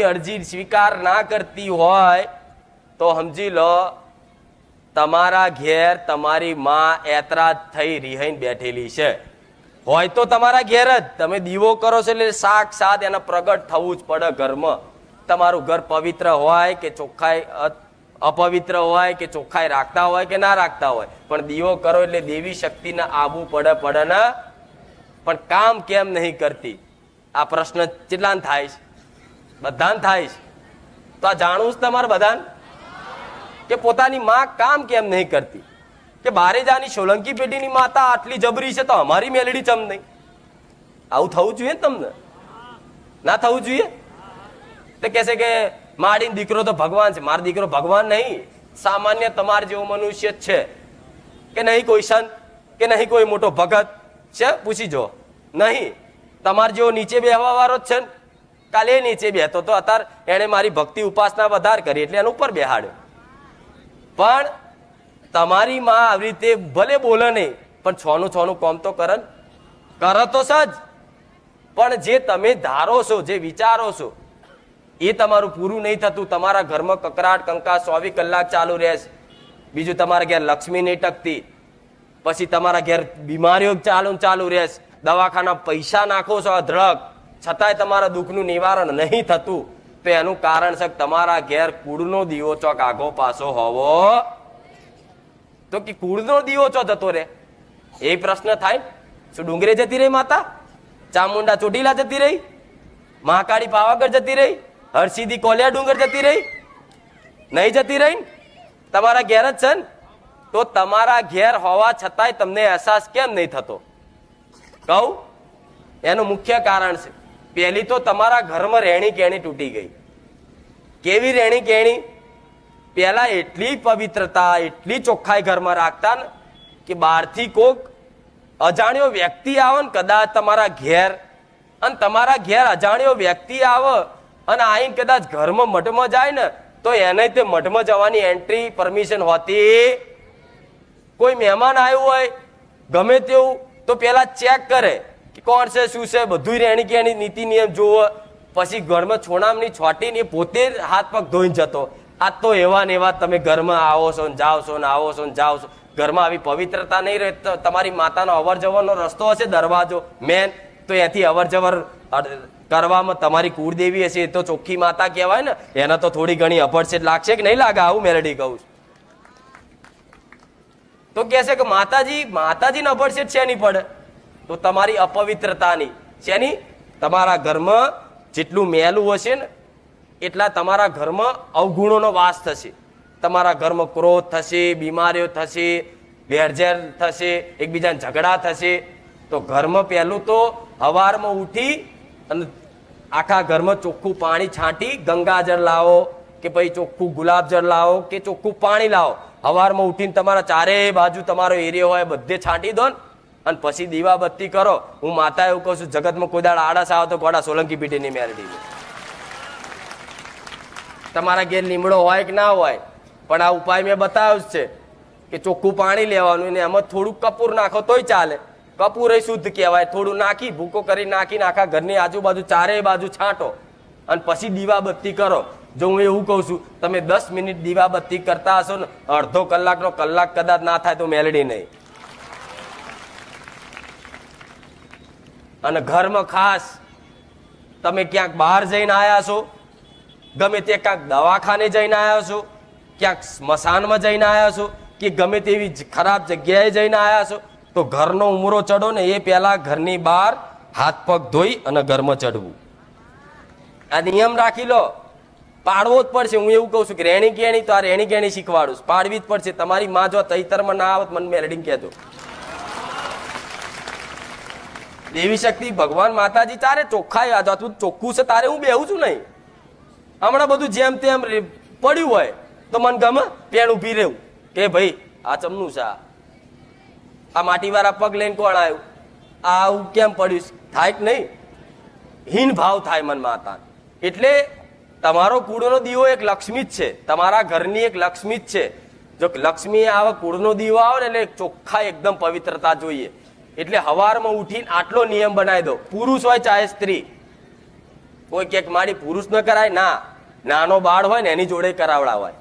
તમારી અરજી સ્વીકાર ના કરતી હોય તો સમજી લો તમારા ઘેર તમારી માં એતરાજ થઈ રિહાઈને બેઠેલી છે. હોય તો તમારા ઘેર જ તમે દીવો કરો છો એટલે સાક્ષાત એના પ્રગટ થવું જ પડે ઘરમાં. તમારું ઘર પવિત્ર હોય કે ચોખ્ખાઈ અપવિત્ર હોય કે ચોખ્ખાઈ રાખતા હોય કે ના રાખતા હોય, પણ દીવો કરો એટલે દેવી શક્તિને આબુ પડે ને. પણ કામ કેમ નહીં કરતી? આ પ્રશ્ન કેટલાને થાય છે? બધાને થાય છે. તો આ જાણવું જ તમારે બધાને કે પોતાની માં કામ કેમ નહીં કરતી? કે બારે જાની સોલંકી પેઢીની માતા આટલી જબરી છે તો અમારી મેલડી ચમ નહીં? આવું થવું જોઈએ ને તમને? ના થવું જોઈએ? તો કહેશે કે મારી દીકરો તો ભગવાન છે. મારો દીકરો ભગવાન નહીં, સામાન્ય તમાર જેવો મનુષ્ય જ છે. કે નહીં કોઈ સંત કે નહીં કોઈ મોટો ભગત છે? પૂછી જો. નહીં, તમાર જેવો નીચે બેહવા વાળો જ છે ને. કાલે નીચે બેહતો તો અત્યારે એને મારી ભક્તિ ઉપાસના વધારે કરી એટલે એના ઉપર બેહાડ્યો. પણ તમારી માં આવી રીતે ભલે બોલે નહીં, પણ છોનું કામ તો કરે તો સજ. પણ જે તમે ધારો છો, જે વિચારો છો, એ તમારું પૂરું નહીં થતું. તમારા ઘરમાં કકરાટ કંકાસ 24 કલાક ચાલુ રહેશે. બીજું તમારા ઘેર લક્ષ્મી નહીં ટકતી. પછી તમારા ઘેર બીમારીઓ ચાલુ રહેશે. દવાખાના પૈસા નાખો છો અધળક, છતાંય તમારા દુઃખનું નિવારણ નહીં થતું. તો એનું કારણ છે તમારા ઘેર કુળનો દીવો ચોક આગો પાછો હોવો. તો કે કુળનો દીવો ચો જતો રે? એ પ્રશ્ન થાય. શું ડુંગરે જતી રહી માતા? ચામુંડા ચોટીલા જતી રહી? મહાકાળી પાવાગઢ જતી રહી? હરસિદ્ધિ કોલિયા ડુંગર જતી રહી? નહીં જતી રહી. તમારા ઘેર જ છે ને. તો તમારા ઘેર હોવા છતાંય તમને અહેસાસ કેમ નહીં થતો? કહું, એનું મુખ્ય કારણ છે. પહેલી તો તમારા ઘરમાં રહેણી કેણી તૂટી ગઈ. કેવી રહેણી કેણી? પેલા એટલી પવિત્રતા, એટલી ચોખ્ખાઈ ઘરમાં રાખતા ને કે બહારથી કોક અજાણ્યો વ્યક્તિ આવે ને કદાચ તમારા ઘેર, અને તમારા ઘેર અજાણ્યો વ્યક્તિ આવે અને આઈને કદાચ ઘરમાં મઠમાં જાય ને તો એને તે મઠમાં જવાની એન્ટ્રી પરમિશન હોતી. કોઈ મહેમાન આવ્યું હોય ગમે તેવું તો પેલા ચેક કરે કે કોણ છે શું છે, બધું રહેણી કેણી નીતિ નિયમ જોવો. પછી ઘરમાં છોડામની છોટી ને પોતે હાથ પગ ધોઈને જતો. આ તો એવા ને એવા તમે ઘરમાં આવો છો ને જાઓ છો ને આવો છો ને જાઓ છો. ઘરમાં આવી પવિત્રતા નહીં રહે. તમારી માતાનો અવર જવરનો રસ્તો હશે, દરવાજો મેન, તો એથી અવર જવર કરવામાં તમારી કુળદેવી હશે, એ તો ચોખ્ખી માતા કહેવાય ને. એના તો થોડી ઘણી અપરસેટ લાગશે કે નહીં લાગે? આવું મેલેડી કહું છું. તો કહેશે કે માતાજીને અપરસેટ શેની પડે? તો તમારી અપવિત્રતાની. શેની? તમારા ઘરમાં જેટલું મેલું હશે ને એટલા તમારા ઘરમાં અવગુણોનો વાસ થશે. તમારા ઘરમાં ક્રોધ થશે, બીમારીઓ થશે, વેરઝેર થશે, એકબીજાને ઝઘડા થશે. તો ઘરમાં પહેલું તો સવારમાં ઉઠી અને આખા ઘરમાં ચોખ્ખું પાણી છાંટી ગંગાજળ લાવો કે પછી ચોખ્ખું ગુલાબજળ લાવો કે ચોખ્ખું પાણી લાવો. સવારમાં ઉઠીને તમારા ચારેય બાજુ તમારો એરિયો હોય બધે છાંટી દો અને પછી દીવાબત્તી કરો. હું માતા એવું કહું છું, જગતમાં કોઈ દાડા આળસ આવે તો ગોડા સોલંકી પીઢીની મેલડી. તમારા ઘેર લીમડો હોય કે ના હોય, પણ આ ઉપાય મેં બતાવ્યો છે કે ચોખ્ખું પાણી લેવાનું ને એમાં થોડું કપૂર નાખો તોય ચાલે. કપૂર એ શુદ્ધ કહેવાય. થોડું નાખી ભૂકો કરી નાખીને આખા ઘરની આજુબાજુ ચારેય બાજુ છાંટો અને પછી દીવાબત્તી કરો. જો હું એવું કહું છું, તમે 10 મિનિટ દીવાબત્તી કરતા હશો ને, અડધો કલાકનો કલાક કદાચ ના થાય તો મેલડી નહીં. અને ઘરમાં ખાસ તમે ક્યાંક બહાર જઈને આવ્યા છો, ગમે તે ક્યાંક દવાખાને જઈને આવ્યા છો, ક્યાંક સ્મશાનમાં જઈને આવ્યા છો કે ગમે તેવી ખરાબ જગ્યાએ જઈને આવ્યા છો, તો ઘરનો ઉમરો ચડો ને એ પહેલા ઘરની બહાર હાથ પગ ધોઈ અને ઘરમાં ચડવું. આ નિયમ રાખી લો. પાડવો જ પડશે. હું એવું કહું છું કે રેણી કેણી તો આ રેણી કેણી શીખવાડું, પાડવી જ પડશે. તમારી માં જો તૈતરમાં ના આવત મને મેલડીને કહેજો. દેવી શક્તિ ભગવાન માતાજી તારે ચોખ્ખાઈ આ તું ચોખ્ખું છે તારે હું બેહું છું નહીં. હમણાં બધું જેમ તેમ પડ્યું હોય તો મને ગમે પેણ ઉભી રહેવું કે ભાઈ આ ચમનું છે, આ માટીવાળા પગ લઈને કોણ આવ્યું, આવું કેમ પડ્યું થાય કે નહીં? હીન ભાવ થાય મન માતા. એટલે તમારો કુળનો દીવો એક લક્ષ્મી જ છે, તમારા ઘરની એક લક્ષ્મી જ છે. જો લક્ષ્મી આવે, કુળનો દીવો આવે ને એટલે ચોખ્ખા એકદમ પવિત્રતા જોઈએ. એટલે સવારમાં ઉઠીને આટલો નિયમ બનાવી દો, પુરુષ હોય ચાહે સ્ત્રી, કોઈ ક્યાંક માડી પુરુષ ન કરાય ના, નાનો બાળ હોય ને એની જોડે કરાવડાવાય.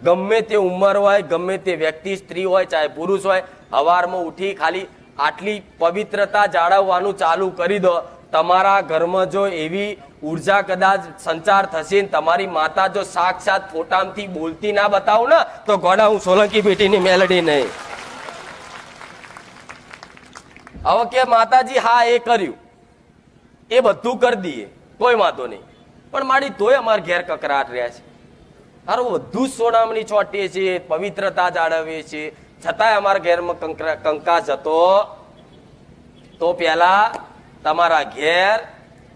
ગમે તે ઉંમર હોય, ગમે તે વ્યક્તિ, સ્ત્રી હોય ચાહે પુરુષ હોય, સવારમાં ઉઠી ખાલી આટલી પવિત્રતા જાળવવાનું ચાલુ કરી દો. તમારા ઘરમાં જો એવી ઉર્જા કદાચ સંચાર થશે ને તમારી માતા જો સાક્ષાત ફોટામાંથી બોલતી ના બતાવું ને તો ગોડા હું સોલંકી બેટીની મેલડી નહીં. હવે કે માતાજી હા એ કર્યું, એ બધું કરી દઈએ, કોઈ વાંધો નહીં, પણ મારી તોય અમારા ઘેર કકરાટ રહ્યા છે. તારું બધું જ સોનામણી ચોટીએ છીએ, પવિત્રતા જાળવીએ છીએ, છતાંય અમારા ઘેરમાં કંકાસ હતો. તો પેલા તમારા ઘેર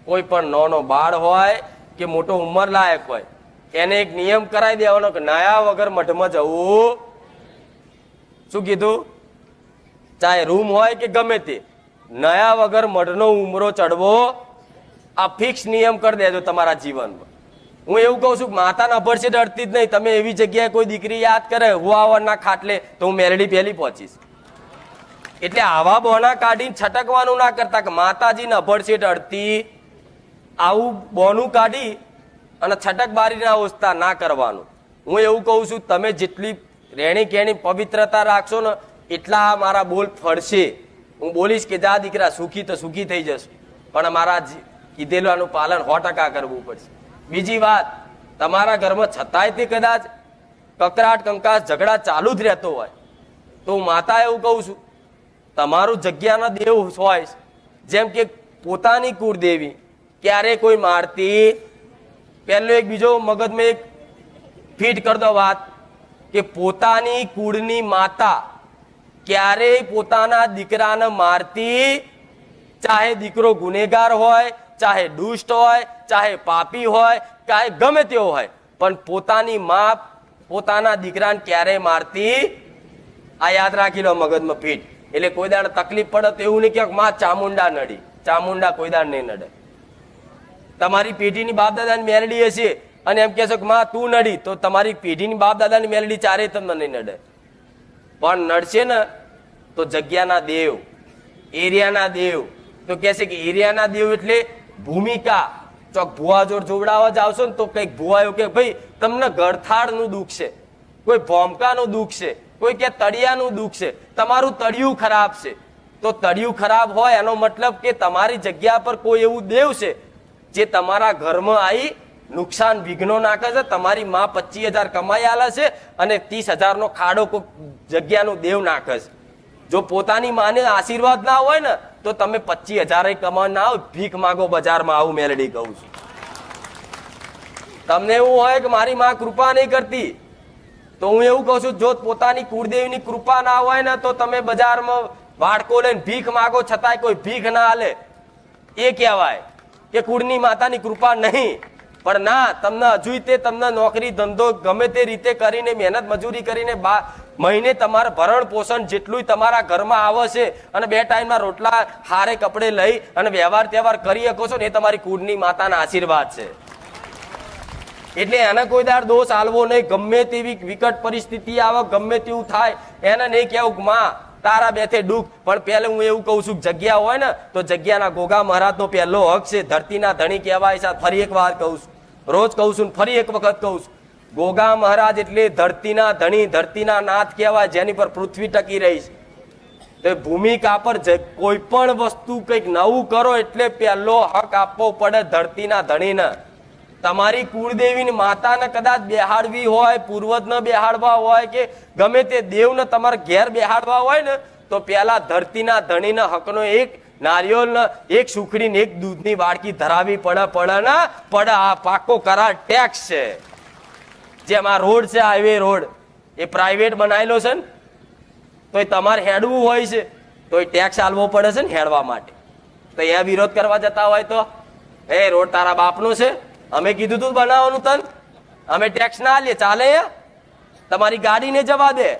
કોઈ પણ નાનો બાળ હોય કે મોટો ઉંમર લાયક હોય એને એક નિયમ કરાવી દેવાનો કે નાયા વગર મઠમાં જવું. શું કીધું? ચાહે રૂમ હોય કે ગમે તે, નયા વગર મઢનો ઉમરો ચડવો આ ફિક્સ નિયમ કરી દેજો તમારા જીવનમાં. હું એવું કહું છું કે માતાના અભરશે ડરતી જ નહીં. તમે એવી જગ્યાએ કોઈ દીકરી યાદ કરે હુવાવરના ખાટલે તો હું મેરડી પહેલી પહોંચીશ. એટલે આવા બોના કાઢીને છટકવાનું ના કરતા કે માતાજીને અભરશે ડરતી, આવું બોનું કાઢી અને છટક બારીના ઓછતા ના કરવાનું. હું એવું કહું છું તમે જેટલી રહેણી કેણી પવિત્રતા રાખશો ને એટલા મારા બોલ ફળશે. હું બોલીશ કે જા દીકરા સુખી તો સુખી થઈ જશે, પણ મારા કીધેલાનું પાલન 100% કરવું પડશે. બીજી વાત, તમારા ઘરમાં છતાંય તે કદાચ કકરાટ કંકાસ ઝઘડા ચાલુ જ રહેતો હોય તો હું માતા એવું કહું છું તમારું જગ્યાના દેવ હોય, જેમ કે પોતાની કુળદેવી ક્યારે કોઈ મારતી. પહેલો એક બીજો મગજમાં એક ફીટ કરી દો વાત કે પોતાની કુળની માતા ક્યારેય પોતાના દીકરાને મારતી, ચાહે દીકરો ગુનેગાર હોય, ચાહે દુષ્ટ હોય, ચાહે પાપી હોય, ચાહે ગમે તેવો હોય, પણ પોતાની મા પોતાના દીકરાને ક્યારેય મારતી. આ યાદ રાખી લો મગજમાં ફીટ. એટલે કોઈ દાડ તકલીફ પડે તો એવું નહીં કે માં ચામુંડા નડી, ચામુંડા કોઈ દાડ નહીં નડે. તમારી પેઢીની બાપ દાદાની મેલડી હશે અને એમ કહેશો કે માં તું નડી તો તમારી પેઢીની બાપ દાદાની મેલડી ચારેય તમને નહીં નડે. પણ નડશે ને તો જગ્યાના દેવ, એરિયાના દેવ. તો કહેશે કે એરિયાના દેવ એટલે ભૂમિકા. ચોક ભુવા જોડ જોવડાવવા જાવશો ને તો કંઈક ભુવા એવું કે ભાઈ તમને ગળથાળનું દુઃખ છે, કોઈ ભોમકાનું દુઃખ છે, કોઈ કે તળિયાનું દુઃખ છે, તમારું તળિયું ખરાબ છે. તો તળિયું ખરાબ હોય એનો મતલબ કે તમારી જગ્યા પર કોઈ એવું દેવ છે જે તમારા ઘરમાં આવી નુકસાન વિઘ્નો નાખે છે. તમારી માં 25,000 કમાઈ આલે છે અને 30,000 નો ખાડો કોઈ જગ્યાનું દેવ નાખે છે. જો પોતાની માને આશીર્વાદ ના હોય ને તો તમે 25,000 કમાવા ના આવો, ભીખ માગો બજારમાં. આવું મેલડી કહું છું. તમને એવું હોય કે મારી માં કૃપા નહીં કરતી તો હું એવું કહું છું જો પોતાની કુળદેવીની કૃપા ના હોય ને તો તમે બજારમાં વાડકો લઈને ભીખ માગો છતાંય કોઈ ભીખ ના હાલે. એ કહેવાય કે કુળની માતાની કૃપા નહીં. પણ ના, તમને હજુ તે તમને નોકરી ધંધો ગમે તે રીતે કરીને મહેનત મજૂરી કરીને મહિને તમારે ભરણ પોષણ જેટલું તમારા ઘરમાં આવે છે અને 2 ટાઈમના રોટલા હારે કપડે લઈ અને વ્યવહાર તહેવાર કરી શકો છો ને એ તમારી કુળની માતાના આશીર્વાદ છે. એટલે એને કોઈ દાડ દોષ આલવો નહીં. ગમે તેવી વિકટ પરિસ્થિતિ આવે, ગમે તેવું થાય, એને નહીં કહેવું માં તારા બેઠે દુઃખ. પણ પહેલે હું એવું કહું છું જગ્યા હોય ને તો જગ્યાના ગોગા મહારાજનો પહેલો હક છે. ધરતીના ધણી કહેવાય છે. ફરી એક વાર કહું છું, રોજ કહું છું, ફરી એક વખત કહું છું. ગોગા મહારાજ એટલે ધરતીના ધણી, ધરતીના નાથ કહેવાય, જેની પર પૃથ્વી ટકી રહી છે. તો ભૂમિકા પર કોઈ પણ વસ્તુ કંઈક નવું કરો એટલે પહેલો હક આપવો પડે ધરતીના ધણીને. તમારી કુળદેવીની માતાને કદાચ બેહાડવી હોય, પૂર્વજને બેહાડવા હોય કે ગમે તે દેવને તમારે ઘેર બેહાડવા હોય ને તો પેલા ધરતીના ધણીને હકનો એક નારિયેળ, એક સુખડી ને એક દૂધની વાડકી ધરાવી પડે ના પડે. આ પાકો કરાર ટેક્સ છે. જેમ આ રોડ છે, હાઈવે રોડ, એ પ્રાઇવેટ બનાવેલો છે ને તો તમારે હેડવું હોય છે તો એ ટેક્સ આલવો પડે છે ને હેડવા માટે. તો અહીંયા વિરોધ કરવા જતા હોય તો એ રોડ તારા બાપનો છે, અમે કીધું તું બનાવવાનું તન, અમે ટેક્સ ના લે ચાલે? તમારી ગાડીને જવા દે,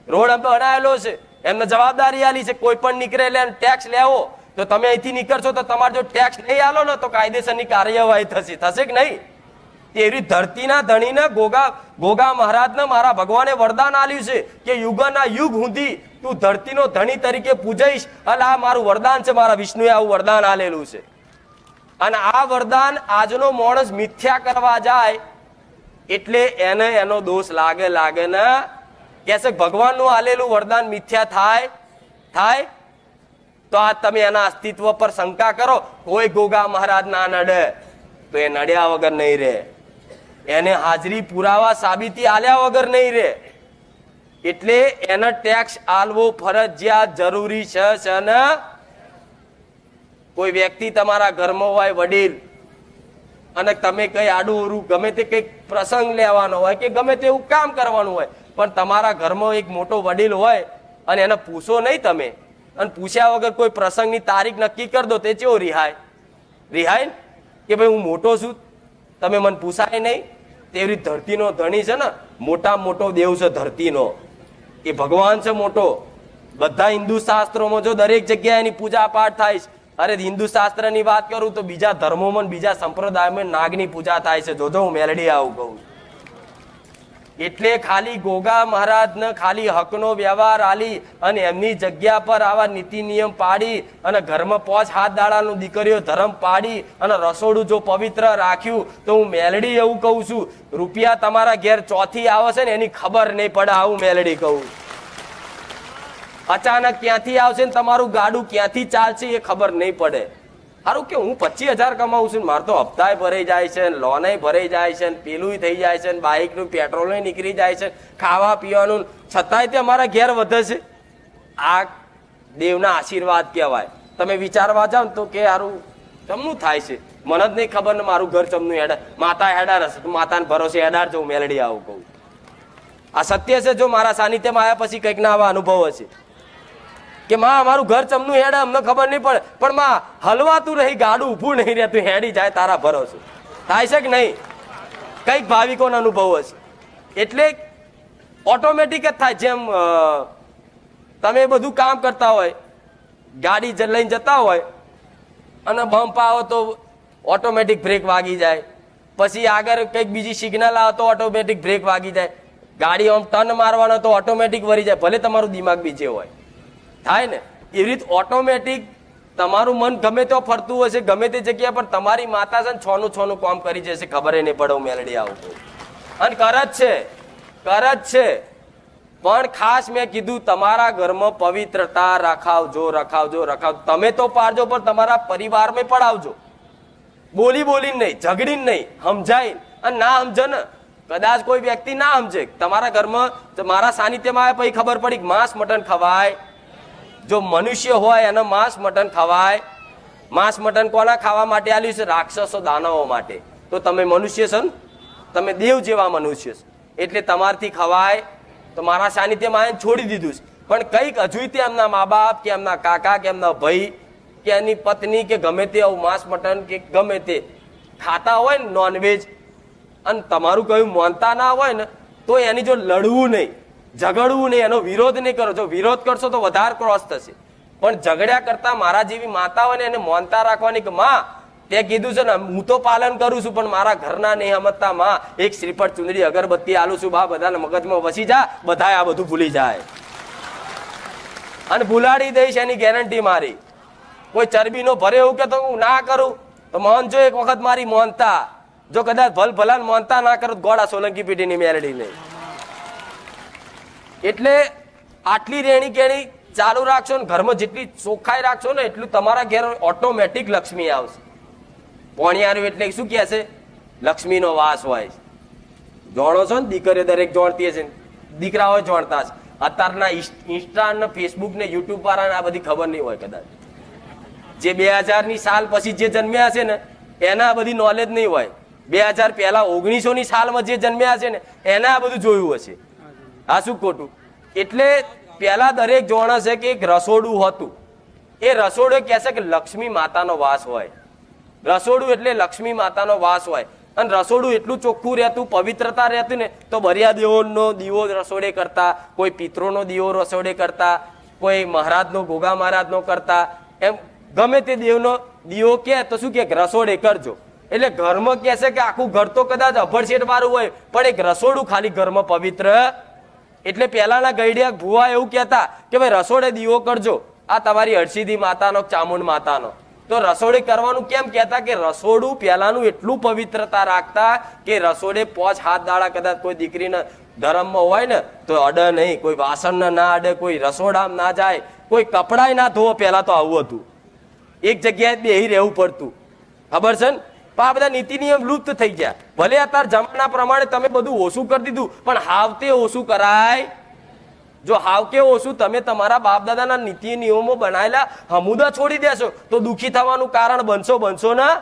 રોડ અમે બનાવેલો છે, એમને જવાબદારી આલી છે. કોઈ પણ નીકળે એટલે ટેક્સ લેવો. તો તમે અહીંથી નીકળશો તો તમારે જો ટેક્સ નહીં આલો ને તો કાયદેસરની કાર્યવાહી થશે કે નહીં? એવી ધરતીના ધણીને ગોગા મહારાજને મારા ભગવાને વરદાન આલ્યું છે કે યુગના યુગ સુધી તું ધરતીનો ધણી તરીકે પૂજાઈશ. એટલે આ મારું વરદાન છે, મારા વિષ્ણુએ આવું વરદાન આલેલું છે. અને આ વરદાન આજનો માણસ મિથ્યા કરવા જાય એટલે એને એનો દોષ લાગે ને કે ભગવાનનું આલેલું વરદાન મિથ્યા થાય તો આ તમે એના અસ્તિત્વ પર શંકા કરો. કોઈ ગોગા મહારાજ ના નડે તો એ નડ્યા વગર નહીં રહે, એને હાજરી પુરાવા સાબિતી આલ્યા વગર નહીં રહે. એટલે એને ટેક્સ આલવો ફરજિયાત જરૂરી છે ને કોઈ વ્યક્તિ તમારા ઘરમાં હોય વડીલ અને તમે કઈ આડું ઓરું ગમે તે કઈક પ્રસંગ લેવાનો હોય કે ગમે તેવું કામ કરવાનું હોય પણ તમારા ઘરમાં એક મોટો વડીલ હોય અને એને પૂછો નહીં તમે અને પૂછ્યા વગર કોઈ પ્રસંગની તારીખ નક્કી કરી દો તે કેવો રિહાય કે ભાઈ હું મોટો છું તમે મને પૂછાય નહીં. તેવી રીતે ધરતીનો ધણી છે ને મોટામાં મોટો દેવ છે ધરતીનો, એ ભગવાન છે મોટો. બધા હિન્દુ શાસ્ત્રોમાં જો દરેક જગ્યાએ એની પૂજા પાઠ થાય છે. અરે હિન્દુ શાસ્ત્રની વાત કરું તો બીજા ધર્મોમાં બીજા સંપ્રદાયોમાં નાગની પૂજા થાય છે. જોજો હું મેલડી આવું કહું. એટલે ખાલી ગોગા મહારાજને ખાલી હકનો વ્યવહાર આલી અને એમની જગ્યા પર આવા નીતિ નિયમ પાડી અને ઘરમાં 5 હાથ દાડાનું દીકરીઓ ધર્મ પાડી અને રસોડું જો પવિત્ર રાખ્યું તો હું મેલડી એવું કહું છું, રૂપિયા તમારા ઘેર ચોથી આવે છે ને એની ખબર નહીં પડે. આવું મેલડી કહું. અચાનક ક્યાંથી આવશે ને તમારું ગાડું ક્યાંથી ચાલશે એ ખબર નહીં પડે. સારું કે હું 25,000 કમાવું છું, મારે તો હપ્તાય ભરાઈ જાય છે, લોન ભરાઈ જાય છે, પેલું થઈ જાય છે, બાઇકનું પેટ્રોલ નીકળી જાય છે, ખાવા પીવાનું, છતાંય તે અમારા ઘેર વધે છે. આ દેવના આશીર્વાદ કહેવાય. તમે વિચારવા જાઓ ને તો કે સારું ચમનું થાય છે, મને જ નહીં ખબર ને મારું ઘર ચમનું હેડા, માતા હેડાર હશે તો માતાને ભરોસે હેડાર જવું. મેલડી આવું કહું. આ સત્ય છે. જો મારા સાનિધ્યમાં આવ્યા પછી કંઈક ના આવા અનુભવ હશે કે માં અમારું ઘર ચમનું હેડે અમને ખબર નહીં પડે પણ માં હલવાતું રહી, ગાડું ઊભું નહીં રહેતું, હેડી જાય તારા ભરોસે. થાય છે કે નહીં? કઈક ભાવિકોનો અનુભવ હશે. એટલે ઓટોમેટિક જ થાય. જેમ તમે બધું કામ કરતા હોય, ગાડી લઈને જતા હોય અને બમ્પ આવો તો ઓટોમેટિક બ્રેક વાગી જાય, પછી આગળ કંઈક બીજી સિગ્નલ આવે તો ઓટોમેટિક બ્રેક વાગી જાય, ગાડી આમ ટર્ન મારવાનો તો ઓટોમેટિક વળી જાય, ભલે તમારું દિમાગ બીજે હોય. થાય ને એવી રીતે ઓટોમેટિક તમારું મન ગમે તો ફરતું હશે, ગમે તે જગ્યા પર તમારી માતા છે ને છોનું કામ કરી જશે, ખબર નહીં પડે. મેલડી આવું અને કર જ છે. પણ ખાસ મેં કીધું તમારા ઘરમાં પવિત્રતા રખાવજો. તમે તો પાડજો પણ તમારા પરિવારમાં પડાવજો. બોલીને નહીં, ઝઘડીને નહીં, સમજાય અને ના સમજે ને કદાચ કોઈ વ્યક્તિ ના સમજે તમારા ઘરમાં મારા સાનિધ્યમાં આવે પછી ખબર પડી માંસ મટન ખવાય. જો મનુષ્ય હોય એને માંસ મટન ખવાય. માંસ મટન કોના ખાવા માટે આલ્યું છે? રાક્ષસો દાનવો માટે. તો તમે મનુષ્ય છો ને, તમે દેવ જેવા મનુષ્ય છો એટલે તમારથી ખવાય. તો મારા સાનિધ્યમાં આવીને છોડી દીધું છે. પણ કંઈક હજુ તે એમના મા બાપ કે એમના કાકા કે એમના ભાઈ કે એની પત્ની કે ગમે તે આવું માંસ મટન કે ગમે તે ખાતા હોય ને નોનવેજ અને તમારું કયું માનતા ના હોય ને તો એની જો લડવું નહીં, ઝઘડવું નહીં, એનો વિરોધ નહીં કરો. જો વિરોધ કરશો તો વધારે ક્રોસ થશે. પણ ઝઘડ્યા કરતા મારા જેવી માતા હોય ને એને માનતા રાખવાની કે માં તે કીધું છે ને હું તો પાલન કરું છું પણ મારા ઘરના નહીં સમજતા, માં એક શ્રીફળ ચુંદડી અગરબત્તી આલું છું, બા બધાને મગજમાં વસી જા, બધા આ બધું ભૂલી જાય અને ભૂલાડી દઈશ એની ગેરંટી મારી. કોઈ ચરબીનો ભરે એવું કે તો હું ના કરું તો માનજો એક વખત મારી માનતા. જો કદાચ ભલા માનતા ના કરું ગોળા સોલંકી પીઢીની મેલડી નહીં. એટલે આટલી રેણી કેણી ચાલુ રાખશો ને ઘરમાં જેટલી ચોખ્ખાઈ રાખશો ને એટલું તમારા ઘેર ઓટોમેટિક લક્ષ્મી આવશે. પોણિયારું એટલે શું કહે છે? લક્ષ્મીનો વાસ હોય. જાણો છો ને દીકરીઓ દરેક જાણતી હશે, દીકરાઓ જાણતા હશે. અત્યારના ઇન્સ્ટા ને ફેસબુક ને યુટ્યુબ વાળાને આ બધી ખબર નહીં હોય કદાચ. જે 2000 સાલ પછી જે જન્મ્યા હશે ને એના આ બધી નોલેજ નહીં હોય. 2000 પહેલા 1900 સાલમાં જે જન્મ્યા હશે ને એને આ બધું જોયું હશે. આ શું ખોટું? એટલે પેલા દરેક જાણે છે કે એક રસોડું હતું. એ રસોડું કહે છે કે લક્ષ્મી માતાનો વાસ હોય. રસોડું એટલે લક્ષ્મી માતાનો વાસ હોય. અને રસોડું એટલું ચોખ્ખું રહેતું, પવિત્રતા રહેતી ને તો બરિયા દેવોનો દીવો રસોડે કરતા, કોઈ પિત્રોનો દીવો રસોડે કરતા, કોઈ મહારાજનો ગોગા મહારાજનો કરતા, એમ ગમે તે દેવનો દીવો કે તો શું કે રસોડે કરજો. એટલે ઘરમાં કહે છે કે આખું ઘર તો કદાચ અભડશેટ વાળું હોય પણ એક રસોડું ખાલી ઘરમાં પવિત્ર. એટલે પહેલાના ગઈડિયા ભુવા એવું કહેતા કે ભાઈ રસોડે દીવો કરજો, આ તમારી હરસિદ્ધિ માતાનો ચામુંડ માતાનો. તો રસોડે કરવાનું કેમ કહેતા કે રસોડું પહેલાનું એટલું પવિત્રતા રાખતા કે રસોડે 5-7 દાડા કદાચ કોઈ દીકરીના ધર્મમાં હોય ને તો અડે નહીં, કોઈ વાસણ ના અડે, કોઈ રસોડામાં ના જાય, કોઈ કપડાય ના ધોવો. પહેલા તો આવું હતું, એક જગ્યાએ બેહી રહેવું પડતું, ખબર છે ને? પણ આ બધા નીતિ નિયમ લુપ્ત થઈ ગયા. ભલે અત્યારે જમાના પ્રમાણે તમે બધું ઓછું કરી દીધું, પણ હાવતે ઓછું કરાય. જો હાવકે ઓછું તમે તમારા બાપ દાદાના નીતિ નિયમો બનાવેલા હમુદા છોડી દેશો તો દુઃખી થવાનું કારણ બનશો ના.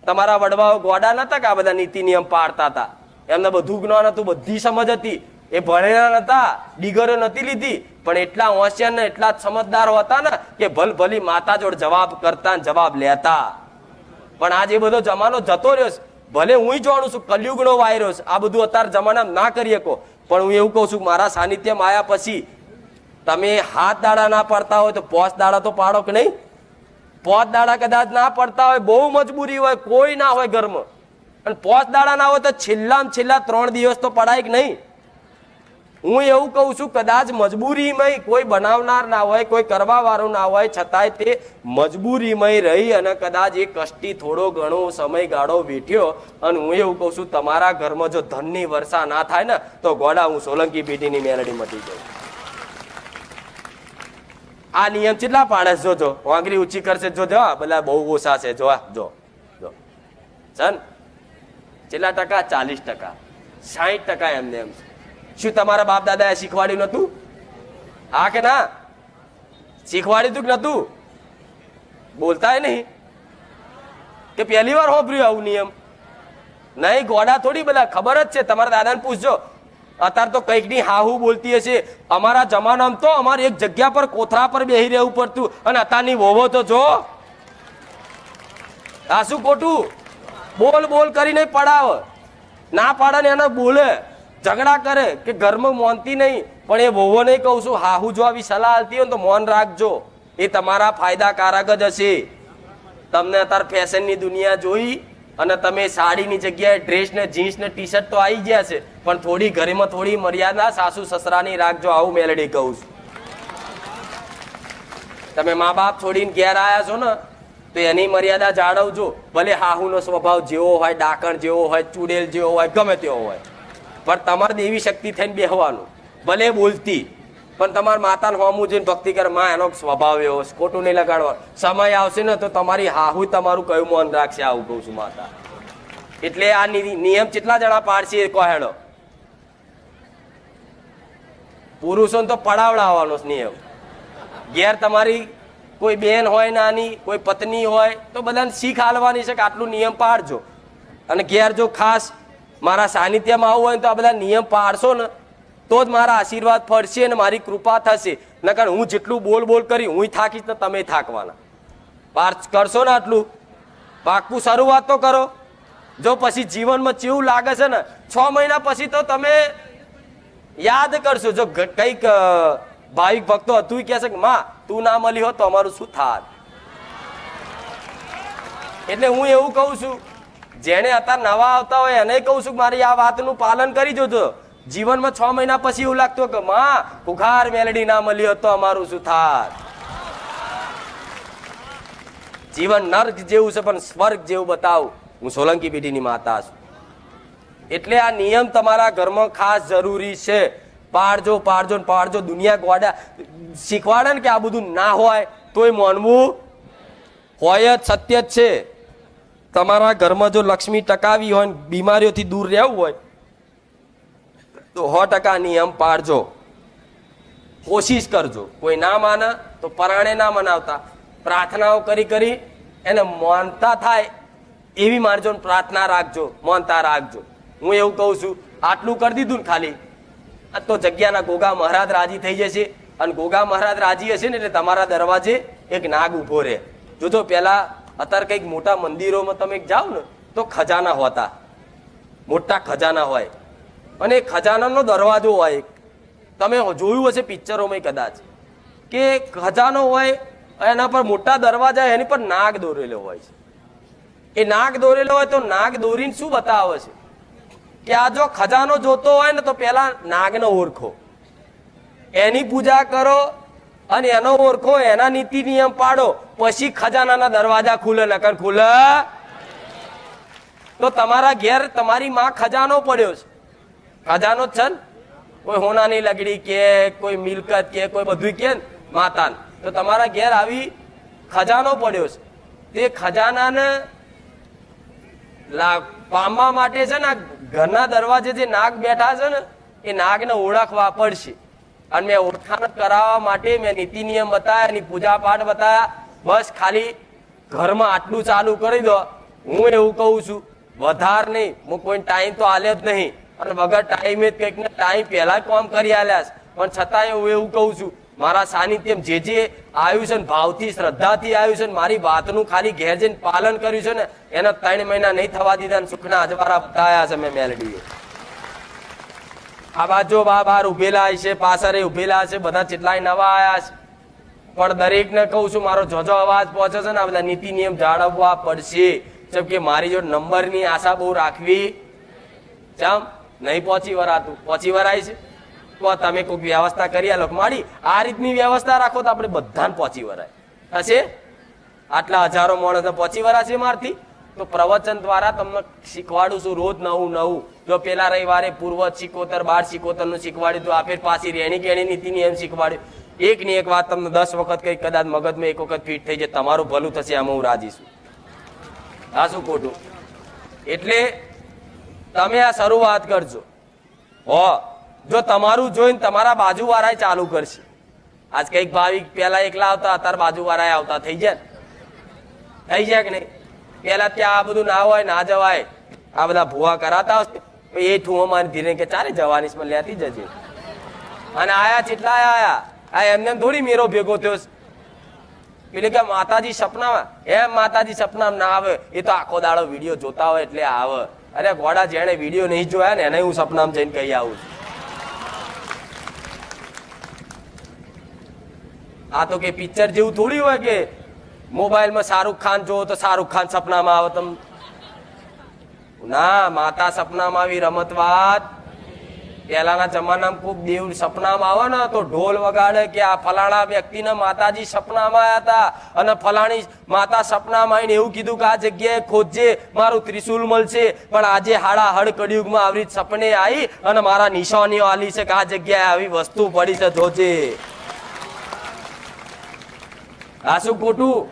તમારા વડવાઓ ગોડા નતા કે આ બધા નીતિ નિયમ પાડતા હતા, એમને બધું જ્ઞાન હતું, બધી સમજ હતી, એ ભણેલા નતા, ડિગ્રીઓ નથી લીધી, પણ એટલા હોશિયાર ને એટલા સમજદાર હતા ને કે ભલી માતા જોડે જવાબ કરતા જવાબ લેતા. પણ આજ એ બધો જમાનો જતો રહ્યો છે. ભલે હું જાણું છું કલયુગનો વાયરસ, આ બધું અત્યારે જમાનામાં ના કરી શકો, પણ હું એવું કહું છું કે મારા સાનિધ્યમાં આવ્યા પછી તમે 7 દાડા ના પડતા હોય તો 5 દાડા તો પાડો કે નહીં? 5 દાડા કદાચ ના પડતા હોય, બહુ મજબૂરી હોય, કોઈ ના હોય ઘરમાં, અને 5 દાડા ના હોય તો છેલ્લામાં છેલ્લા 3 દિવસ તો પડાય કે નહીં? હું એવું કહું છું કદાચ મજબૂરીમાં કોઈ બનાવનાર ના હોય, કોઈ કરવા વાળું ના હોય, છતાંય તે મજબૂરીમાં રહી અને કદાચ એ કષ્ટી થોડો ઘણો સમયગાળો વેઠ્યો. અને હું એવું કહું છું તમારા ઘરમાં જો ધનની વર્ષા ના થાય ને તો ગોડા હું સોલંકી પેઢીની મેલડી મટી જાય. આ નિયમ કેટલા પાડે જોજો, વાંગરી ઊંચી કરશે જોજો, બધા બહુ ઓછા છે. જો કેટલા ટકા? 40%, 60% એમને એમ. શું તમારા બાપ દાદાએ શીખવાડ્યું નતું? હા કે ના? શીખવાડ્યું તું કે નતું? બોલતા નહીં કે પહેલી વાર હોભર્યું આવું નિયમ? નહીં, ગોડા થોડી બધા ખબર જ છે. તમારા દાદાને પૂછજો, અત્યારે તો કંઈક ની હાહુ બોલતી હશે. અમારા જમાનામાં તો અમારે એક જગ્યા પર કોથરા પર બેહી રહેવું પડતું, અને અત્યારની વોવો તો જો આ શું ખોટું બોલ કરીને પડાવ, ના પાડે ને એને બોલે, ઝઘડા કરે કે ઘરમાં મોનતી નહીં. પણ એ વહુઓ નહીં કહું છું, હાહુ જો આવી સલાહ આવતી હોય તો મૌન રાખજો, એ તમારા ફાયદાકારક જ હશે. તમને અત્યારે ફેશનની દુનિયા જોઈ અને તમે સાડીની જગ્યાએ ડ્રેસ ને જીન્સ ને ટી શર્ટ તો આવી ગયા છે, પણ થોડી ઘરમાં થોડી મર્યાદા સાસુ સસરાની રાખજો. આવું મેલડી કહું છું. તમે મા બાપ છોડીને ઘેર આવ્યા છો ને તો એની મર્યાદા જાળવજો. ભલે હાહુનો સ્વભાવ જેવો હોય, ડાકણ જેવો હોય, ચુડેલ જેવો હોય, ગમે તેવો હોય, પણ તમારે દેવી શક્તિ થઈને બેહવાનું. ભલે બોલતી પણ તમારા માતાને હોમું જોઈને ભક્તિ કરે, માં એનો સ્વભાવ એવો, ખોટું નહીં લગાડવા. સમય આવશે ને તો તમારી હાહુ તમારું કયું મન રાખશે, આવું કહું છું માતા. એટલે આ નિયમ કેટલા જણા પાડશે એ કહેડો. પુરુષોને તો પડાવડાવવાનો નિયમ. ઘેર તમારી કોઈ બેન હોય નાની, કોઈ પત્ની હોય તો બધાને શીખ હાલવાની છે કે આટલું નિયમ પાડજો. અને ઘેર જો ખાસ મારા સાનિધ્યમાં આવવું હોય તો આ બધા નિયમ પાડશો ને તો જ મારા આશીર્વાદ ફરશે અને મારી કૃપા થશે. નકર હું જેટલું બોલ કરી હું થાકીશ ને તમે થાકવાના. પાર કરશો ને આટલું પાકું શરૂઆત તો કરો. જો પછી જીવનમાં કેવું લાગે છે ને 6 મહિના પછી તો તમે યાદ કરશો. જો કઈક ભાવિક ભક્તો હતું કે છે કે માં તું ના મળી હોત તો અમારું શું થાત. એટલે હું એવું કહું છું, જેને અત્યારે નવા આવતા હોય એને કહું છું મારી આ વાતનું પાલન કરી જોજો. જીવનમાં 6 મહિના પછી એવું લાગતું કે માં ખુખાર મેલડી ના મળી હોત તો અમારું શું થાત. જીવન નર્ક જેવું છે પણ સ્વર્ગ જેવું બતાવું. હું સોલંકી પેઢીની માતા છું. એટલે આ નિયમ તમારા ઘરમાં ખાસ જરૂરી છે. પાડજો. દુનિયા ગોડા શીખવાડે ને કે આ બધું ના હોય તોય માનવું હોય જ, સત્ય જ છે. તમારા ઘરમાં જો લક્ષ્મી ટકાવી હોય, બીમારીઓથી દૂર રહેવું હોય તો 100% નિયમ પાડજો. કોશિશ કરજો. કોઈ ના માને તો પરાણે ના મનાવતા, પ્રાર્થનાઓ કરી એને માનતા થાય એવી મારજો, પ્રાર્થના રાખજો, માનતા રાખજો. હું એવું કહું છું આટલું કરી દીધું ને ખાલી તો જગ્યાના ગોગા મહારાજ રાજી થઈ જશે. અને ગોગા મહારાજ રાજી હશે ને એટલે તમારા દરવાજે એક નાગ ઉભો રહે. જોજો પેલા અત્યારે કઈક મોટા મંદિરોમાં તમે જાઓ ને તો ખજાના હોતા, મોટા ખજાના હોય અને ખજાનાનો દરવાજો હોય. તમે જોયું હશે પિક્ચરોમાં કદાચ કે ખજાનો હોય એના પર મોટા દરવાજા, એની પર નાગ દોરેલો હોય છે. એ નાગ દોરેલો હોય તો નાગ દોરીને શું બતાવે છે કે આ જો ખજાનો જોતો હોય ને તો પેલા નાગને ઓળખો, એની પૂજા કરો અને એનો ઓળખો, એના નીતિ નિયમ પાડો, પછી ખજાનાના દરવાજા ખુલે, નકર ખુલે તો તમારા ઘેર તમારી માં ખજાનો પડ્યો છે, ખજાનો જ છે ને, કોઈ હોનાની લગડી કે કોઈ મિલકત કે કોઈ બધું કે માતા, તો તમારા ઘેર આવી ખજાનો પડ્યો છે. તે ખજાનાને પામવા માટે છે ને ઘરના દરવાજે જે નાગ બેઠા છે ને એ નાગને ઓળખવા પડશે. અને મેં ઓળખાણ કરાવવા માટે મેં નીતિ નિયમ બતાવ્યા, એની પૂજા પાઠ બતાવ્યા. બસ ખાલી ઘરમાં આટલું ચાલુ કરી દો. હું એવું કહું છું, વધારે નહીં, હું કોઈ ટાઈમ તો આલ્યો જ નહીં, અને વગર ટાઈમે કંઈક ને ટાઈમ પહેલા કામ કરી આલ્યા, પણ છતાંય હું એવું કહું છું, મારા સાનિધ્યમ જે આવ્યું છે ને ભાવથી શ્રદ્ધાથી આવ્યું છે ને મારી વાતનું ખાલી ઘેર જઈને પાલન કર્યું છે ને એના 3 મહિના નહીં થવા દીધા ને સુખના અજવાળા બતાવ્યા છે. મેં મેલડીએ આ બાજુ બહાર ઉભેલા છે, પાછળ ઉભેલા છે, બધા કેટલાય નવા આયા છે, પણ દરેકને કહું છું મારો જોજો અવાજ પહોંચે છે ને આ બધા નીતિ નિયમ જાળવવા પડશે. જેમ કે મારી જો નંબરની આશા બહુ રાખવી ચમ નહીં પહોંચી વરાતું, પહોંચી વરાય છે તો તમે કોઈક વ્યવસ્થા કરી આલો. મારી આ રીતની વ્યવસ્થા રાખો તો આપણે બધાને પહોંચી વરાય હશે. આટલા હજારો માણસને પહોંચી વરાશે મારથી. તો પ્રવચન દ્વારા તમને શીખવાડું છું રોજ નવું નવું. જો પેલા રવિવારે પૂર્વ સિકોતર 12 સિકોતર નું શીખવાડ્યું, તો આપે પાછી રેણી કેણી નીતિ નિયમ શીખવાડ્યું. એક ની એક વાત તમને 10 વખત કઈ કદાચ મગજમાં એક વખત ફીટ થઈ જાય, તમારું ભલું થશે, આમાં હું રાજી છું. આ શું ખોટું? એટલે તમે આ શરૂઆત કરજો. જો તમારું જોઈને તમારા બાજુ વાળા ચાલુ કરશે. આજ કઈક ભાવિક પેલા એકલા આવતા, અત્યારે બાજુ વાળા આવતા થઈ જાય, થઈ જાય કે નહીં? પેલા ત્યાં આ બધું ના હોય, ના જવાય, આ બધા ભૂવા કરાતા હશે, એ ઠુઓ મારી ધીરે કે ચારે જવાની લેતી જજે. અને આયા કેટલા આયા, આ એમને થોડી મેરો ભેગો થયો. એટલે કે માતાજી સપનામાં, એમ માતાજી સપનામાં ના આવે, એ તો આખો દાડો વિડીયો જોતા હોય એટલે આવે. અરે ગોડા, જેને વિડીયો નહીં જોયા ને એને હું સપનામાં જઈને કહી આવું છું. આ તો કે પિક્ચર જેવું થોડી હોય કે મોબાઈલમાં શાહરુખ ખાન જોવો તો શાહરુખ ખાન સપનામાં આવે. તમે ના, માતા સપનામાં આવી રમત વાત. પહેલાના જમાનામાં ખૂબ દેવ સપનામાં આવે ને તો ઢોલ વગાડે કે આ ફલાણા વ્યક્તિને માતાજી સપનામાં આવ્યા હતા અને ફલાણી માતા સપનામાં આવીને એવું કીધું કે આ જગ્યાએ ખોજજે, મારું ત્રિશુલ મળશે. પણ આજે હાડા હડ કળિયુગમાં આવી સપને આવી અને મારા નિશાનીઓ આલી છે કે આ જગ્યાએ આવી વસ્તુ પડી છે, જોજે. આ શું ખોટું?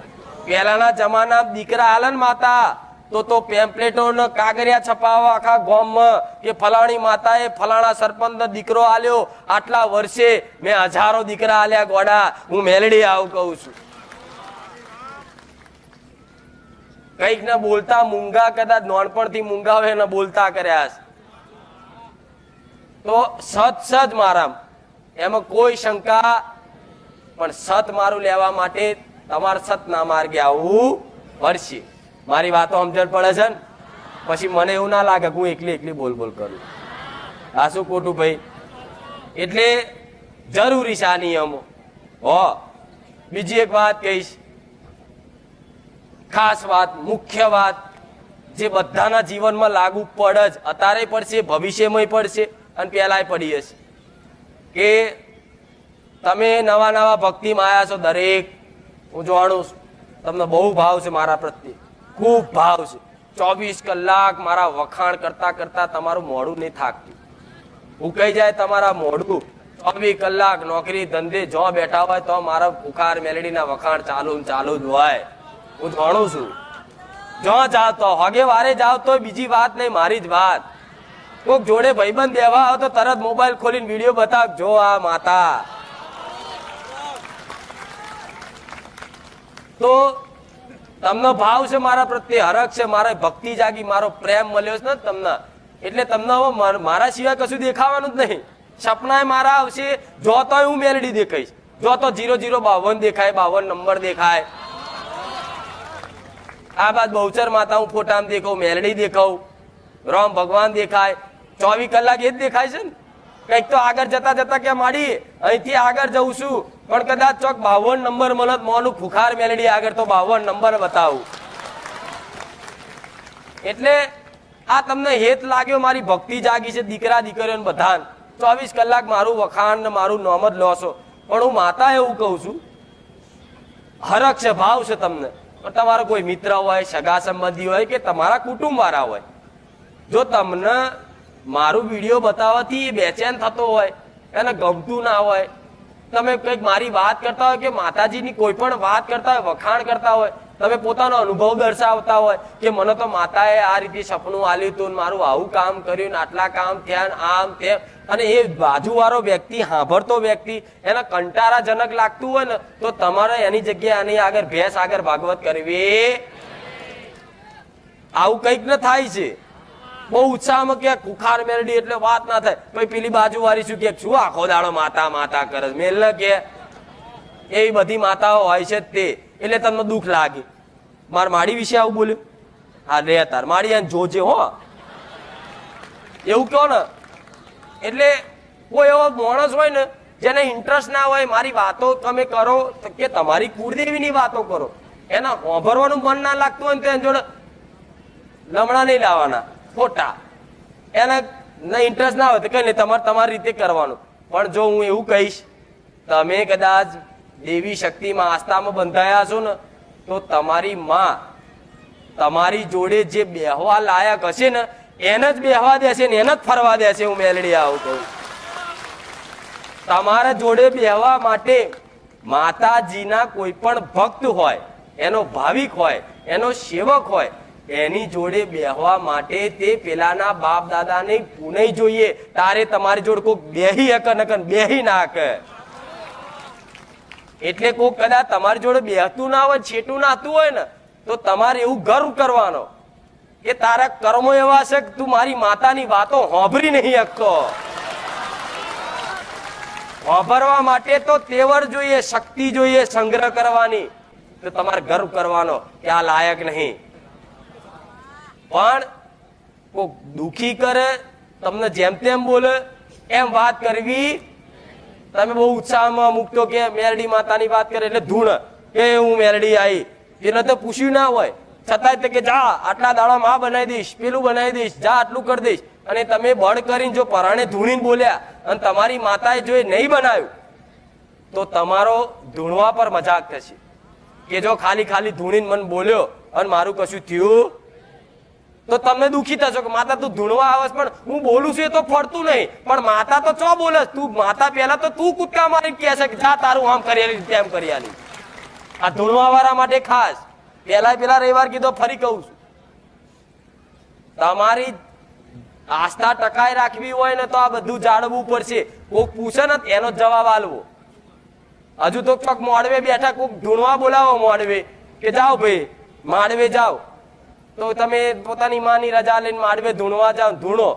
પહેલાના જમાના દીકરા હાલે ને માતા તો પેમ્પલેટો ને કાગરિયા છપાવવા આખા ગામમાં કે ફલાણી માતાએ ફલાણા સરપંચ દીકરો આલ્યો. આટલા વર્ષે મેં હજારો દીકરા આલ્યા ગોડા. હું મેલડી આવું કહું છું. કઈક ને બોલતા મૂંગા, કદાચ નાનપણથી મૂંગા હોય ને બોલતા કર્યા છે. તો સત મારા એમાં કોઈ શંકા, પણ સત મારું લેવા માટે તમારે સતના માર્ગે આવવું પડશે. મારી વાતો સમજણ પડે છે ને? પછી મને એવું ના લાગે હું એકલી બોલ કરું. આ શું ખોટું ભાઈ? એટલે જરૂરી છે આ નિયમો. બીજી એક વાત કહીશ, ખાસ વાત, મુખ્ય વાત, જે બધાના જીવનમાં લાગુ પડે જ, અત્યારે પડશે, ભવિષ્યમાં પડશે અને પહેલાય પડી હશે. કે તમે નવા ભક્તિમાં આવ્યા છો, દરેક હું જાણું છું, તમને બહુ ભાવ છે મારા પ્રત્યે, ખૂબ ભાવ છે. 24 કલાક મારા વખાણ કરતા કરતા તમારું મોઢું નહીં થાકતું. ઉકાઈ જાય તમારા મોઢું. 24 કલાક નોકરી ધંધે જો બેઠા હોય તો મારા પુકાર મેલડીના વખાણ ચાલુ જ હોય. હું જાણું છું. જો જાવ તો હગે વારે જાવ તો બીજી વાત નહીં, મારી જ વાત. કોઈક જોડે ભાઈબંધ દેવા આવો તો તરત મોબાઈલ ખોલીને વિડીયો બતાવ, જો આ માતા. તો તમને ભાવ છે મારા પ્રત્યે, હરખ છે, મારા ભક્તિ જાગી, મારો પ્રેમ મળ્યો છે ને તમને, એટલે તમને હવે મારા સિવાય કશું દેખાવાનું જ નહીં. સપના મારા આવશે, જો તો હું મેલડી દેખાઈશ, જો તો 0052 દેખાય, 52 નંબર દેખાય. આ બાદ બહુચર માતા હું ફોટામાં દેખાઉં, મેલડી દેખાઉં, રામ ભગવાન દેખાય. 24 કલાક એ જ દેખાય છે ને. કઈક તો આગળ જતા કે માડી અહીંથી આગળ જઉં છું, પણ કદાચ ચોક 52 નંબર મળત મોનું ખુખાર મેલડી આગળ તો 52 નંબર બતાવું. એટલે આ તમને હેત લાગ્યો, મારી ભક્તિ જાગી છે, દીકરા દીકરીઓને બધા 24 કલાક મારું વખાણ ને મારું નામ જ લો છો. પણ હું માતા એવું કહું છું, હરખ છે, ભાવ છે તમને, પણ તમારો કોઈ મિત્ર હોય, સગા સંબંધી હોય કે તમારા કુટુંબ વાળા હોય, જો તમને મારું વિડીયો બતાવવાથી એ બેચેન થતો હોય, એને ગમતું ના હોય, તમે કંઈક મારી વાત કરતા હોય કે માતાજીની કોઈ પણ વાત કરતા હોય, વખાણ કરતા હોય, તમે પોતાનો અનુભવ દર્શાવતા હોય કે મને તો માતાએ આ રીતે સપનું આલ્યું હતું, મારું આવું કામ કર્યું, આટલા કામ થયા, આમ તેમ, અને એ બાજુવાળો વ્યક્તિ, સાંભળતો વ્યક્તિ એને કંટારાજનક લાગતું હોય ને, તો તમારે એની જગ્યાએ આની આગળ ભેંસ આગળ ભાગવત કરવી. આવું કંઈક ન થાય છે. બહુ ઉત્સાહમાં કે કુખાર મેલડી એટલે વાત ના થાય, પછી પેલી બાજુ વાળી શું કે શું આખો દાડો માતા માતા કરે મેલ ને કે એવી બધી માતાઓ હોય છે તે, એટલે તમને દુઃખ લાગે. માર માડી વિશે આવું બોલ્યું, હા રે તાર માડી એને જોજે હો, એવું કહો ને. એટલે કોઈ એવો માણસ હોય ને જેને ઇન્ટરેસ્ટ ના હોય, મારી વાતો તમે કરો કે તમારી કુળદેવીની વાતો કરો, એના સાંભળવાનું મન ના લાગતું હોય ને તેની જોડે લમણા નહીં લાવવાના ખોટા, એને ઇન્ટરેસ્ટ ના હોય તો કઈ નહીં, તમારે તમારી રીતે કરવાનું. પણ જો હું એવું કહીશ, તમે કદાચ દેવી શક્તિમાં આસ્થામાં બંધાયા છો ને, તો તમારી માં તમારી જોડે જે બેહવા લાયક હશે ને એને જ બેહવા દેશે ને એને જ ફરવા દેશે. હું મેલડી આવું કહું, તમારા જોડે બેહવા માટે માતાજીના કોઈ પણ ભક્ત હોય, એનો ભાવિક હોય, એનો સેવક હોય, એની જોડે બેહવા માટે તે પેલાના બાપ દાદાને પુનઃ જોઈએ, તારે તમારી જોડે કોઈક બેહી હકે નકર બેહી ના હકે. એટલે કોઈક કદાચ તમારી જોડે બેહતું ના હોય, છેટું નાતું હોય ને, તો તમારે એવું ગર્વ કરવાનો કે તારા કર્મો એવા છે કે તું મારી માતાની વાતો સાંભળી નહીં શકતો. સાંભળવા માટે તો તેવર જોઈએ, શક્તિ જોઈએ સંગ્રહ કરવાની, તો તમારે ગર્વ કરવાનો કે આ લાયક નહીં. પણ કોક દુખી કરે, તમને જેમ તેમ બોલે, એમ વાત કરવી. તમે બહુ ઉત્સાહમાં મૂકતો કે મેરડી માતાની વાત કરે એટલે ધૂણ કે હું મેરડી આવી, એને તો પૂછ્યું ના હોય છતાંય કે જા આટલા દાડામાં આ બનાવી દઈશ, પેલું બનાવી દઈશ, જા આટલું કરી દઈશ, અને તમે બળ કરીને જો પરાણે ધૂણીને બોલ્યા અને તમારી માતાએ જો એ નહીં બનાવ્યું, તો તમારો ધૂણવા પર મજાક થશે કે જો ખાલી ખાલી ધૂણીને મને બોલ્યો અને મારું કશું થયું, તો તમે દુખી થશો કે માતા તું ધૂણવા આવસ પણ હું બોલું છું એ તો ફરતું નહીં, પણ માતા તો ચો બોલે તું, માતા પહેલા તો તું કૂદકા મારી કહે છે કે જા તારું આમ કરી આલી તેમ કરી આલી. આ ધૂણવા વાળા માટે ખાસ પેલા રવિવાર કીધો, ફરી કહું છું, તમારી આસ્થા ટકાઈ રાખવી હોય ને તો આ બધું જાળવવું પડશે. કોક પૂછે ને એનો જવાબ આલવો. હજુ તો ચોક મોડવે બેઠા કોક ધૂણવા બોલાવો મોડવે કે જાઓ ભાઈ માંડવે જાઓ, તો તમે પોતાની માની રજા લઈને માંડવે ધૂણવા જાઓ, ધૂણો